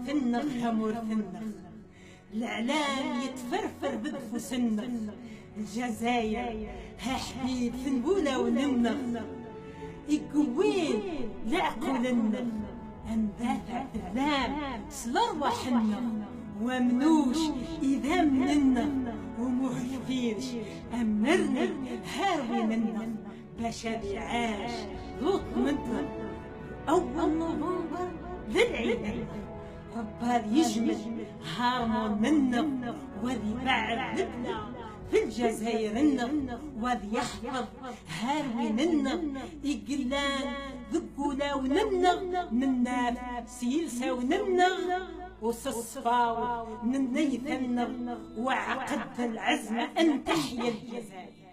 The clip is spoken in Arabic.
ثنخ همور ثنخ الإعلام يتفرفر بدفو سنخ الجزائر ها حبيب ثنبولة ونمنخ يقوين لعقولنا اندافع الذام سلرواحنا ومنوش إذا مننا ومهفيرش أمرنا هاروي منا باش عاش ضوط منا أول نوفمبر للعيد ربار يجمل هارمون منا وذي بعد لبنا في الجزائر النغ وذي يحفظ هاروي منا يقلان ذكولا ونمنا منا سيلسا ونمنا وصصفاو من نيثنا وعقد العزم أن تحيا الجزائر.